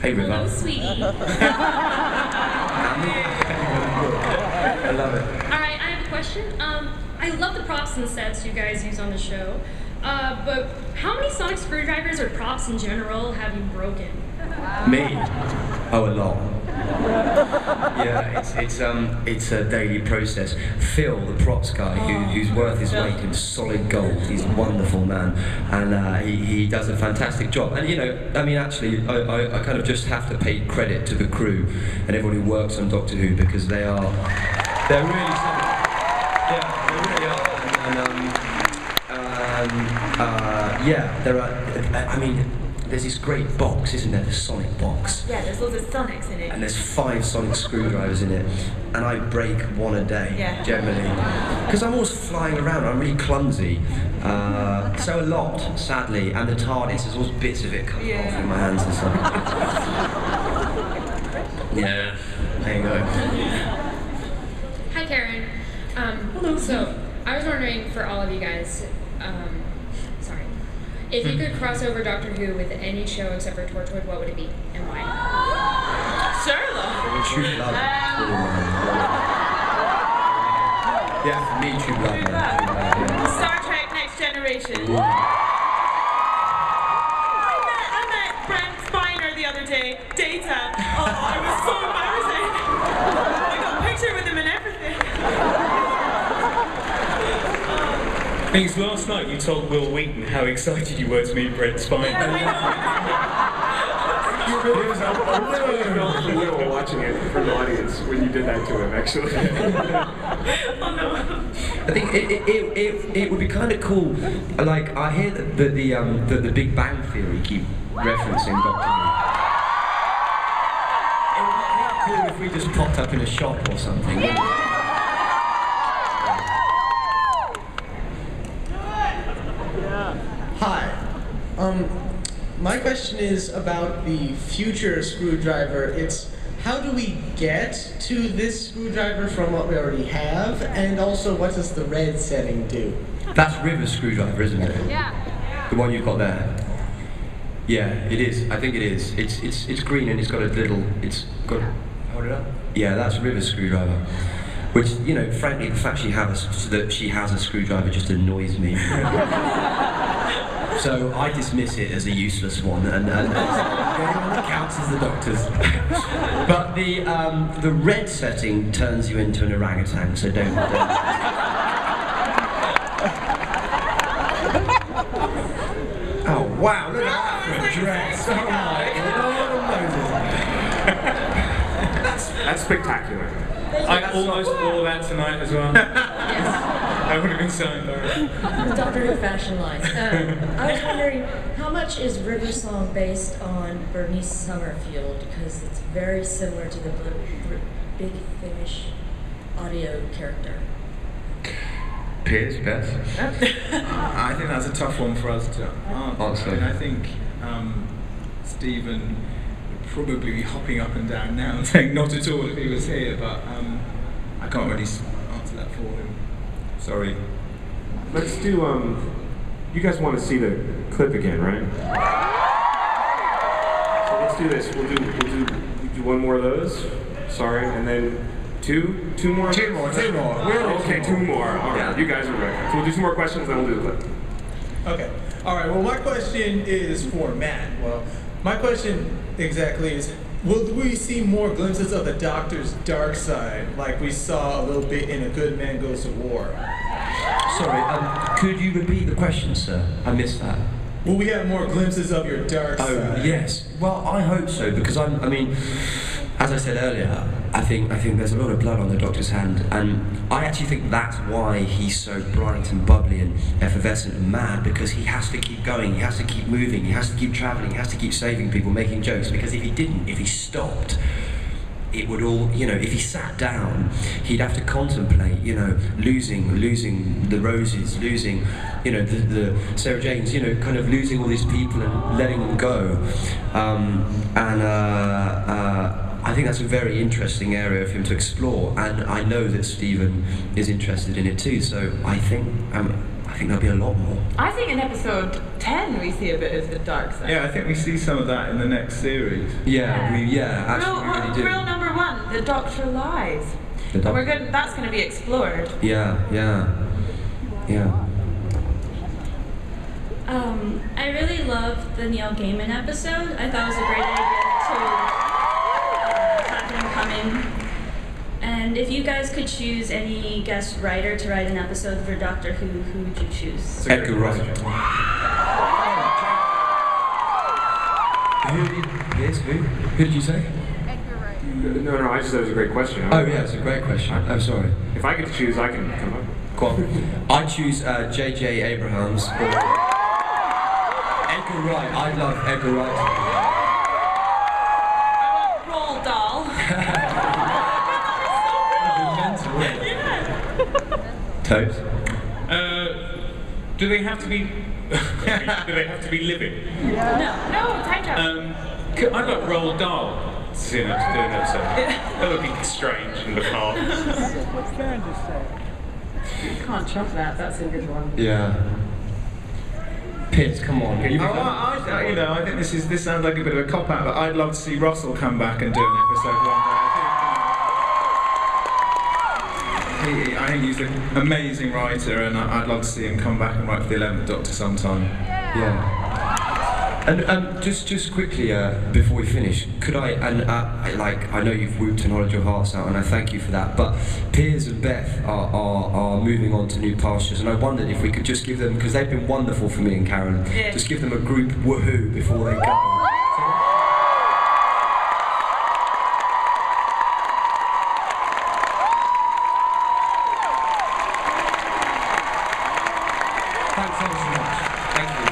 Hey, River. Hello, sweetie. I love it. Alright, I have a question. I love the props and sets you guys use on the show. But how many sonic screwdrivers or props in general have you broken? Me? Oh, a lot. Yeah, it's a daily process. Phil, the props guy, who's worth his weight in solid gold, he's a wonderful man, and he does a fantastic job. And I mean, actually, I kind of just have to pay credit to the crew and everyone who works on Doctor Who, because they're really solid. Yeah, they really are. There are. I mean, there's this great box, isn't there? The sonic box. Yeah, there's loads of sonics in it. And there's 5 sonic screwdrivers in it, and I break one a day, generally. Because I'm always flying around, I'm really clumsy. So a lot, sadly, and the TARDIS, there's always bits of it coming off in my hands and stuff. Yeah, there you go. Hi, Karen. Hello. So, I was wondering, for all of you guys, sorry, if you could cross over Doctor Who with any show except for Torchwood, what would it be, and why? Sherlock. True Blood. Yeah, for me, True Blood. Star Trek Next Generation. I met Brent Spiner the other day. Data. Oh, it was so embarrassing. I got a picture with him and everything. Because last night you told Will Wheaton how excited you were to meet Brent Spiner. I really felt for Will watching it from the audience when you did that to him, actually. Oh no. I think it would be kind of cool. Like, I hear that the Big Bang Theory keep referencing Doctor Who. It would be cool if we just popped up in a shop or something. Wouldn't it? Hi. My question is about the future screwdriver. It's how do we get to this screwdriver from what we already have, and also what does the red setting do? That's River's screwdriver, isn't it? Yeah. The one you've got there. Yeah, it is. I think it is. It's green and it's got a little. It's got. Hold it up. Yeah, that's River's screwdriver. Which, frankly, the fact that she has a screwdriver just annoys me. So I dismiss it as a useless one, and it counts as the Doctor's. But the red setting turns you into an orangutan, so don't. Oh wow! Look at that for a dress! Oh my Lord, That's spectacular. I almost wore that tonight as well. I would have been so embarrassed. The Doctor Who fashion line. I was wondering, how much is River Song based on Bernice Summerfield? Because it's very similar to the Big Finish audio character. Piers, Beth? I think that's a tough one for us to answer. I mean, I think Stephen would probably be hopping up and down now and saying not at all if he was here, but I can't really answer that for him. Sorry. Let's do, you guys want to see the clip again, right? So let's do this. We'll do one more of those. Sorry, and then two more? Two more. Okay, 2 more. All right, you guys are right. So we'll do some more questions, then we'll do the clip. Okay. All right, well, my question is for Matt. Well, my question exactly is, will we see more glimpses of the Doctor's dark side, like we saw a little bit in A Good Man Goes to War? Sorry, could you repeat the question, sir? I missed that. Will we have more glimpses of your dark side? Oh, yes. Well, I hope so, because I mean, as I said earlier, I think there's a lot of blood on the Doctor's hand, and I actually think that's why he's so bright and bubbly and effervescent and mad, because he has to keep going, he has to keep moving, he has to keep travelling, he has to keep saving people, making jokes, because if he didn't, if he stopped, it would all, if he sat down, he'd have to contemplate, losing the Roses, losing, the Sarah Janes, kind of losing all these people and letting them go. I think that's a very interesting area for him to explore, and I know that Stephen is interested in it too. So I think think there'll be a lot more. I think in episode 10 we see a bit of the dark side. Yeah, I think we see some of that in the next series. Actually we really do. Rule number 1, the Doctor lies. The And that's going to be explored. Yeah. I really loved the Neil Gaiman episode. I thought it was a great idea to have him come in. And if you guys could choose any guest writer to write an episode for Doctor who would you choose? Edgar Wright. Who did you say? No, I just thought it was a great question. Oh yeah, it's a great question. I'm sorry. If I get to choose, I can come up. Go on. I choose J.J. Abrams or Edgar Wright. I love Edgar Wright. I want Roald Dahl. Toes? Do they have to be? Do they have to be living? No, time travel. I'd like Roald Dahl to do an episode. That would be strange and macabre. You can't trump that. That's a good one. Yeah. Pitt, come on. I think this sounds like a bit of a cop out, but I'd love to see Russell come back and do an episode one day. I think he's an amazing writer, and I'd love to see him come back and write for the 11th Doctor sometime. Yeah. And just quickly before we finish, could I I know you've whooped and hollowed your hearts out, and I thank you for that. But Piers and Beth are moving on to new pastures, and I wondered if we could just give them, because they've been wonderful for me and Karen, just give them a group woohoo before they go. Thanks ever so much. Thank you.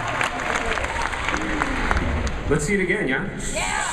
Let's see it again, yeah? Yeah!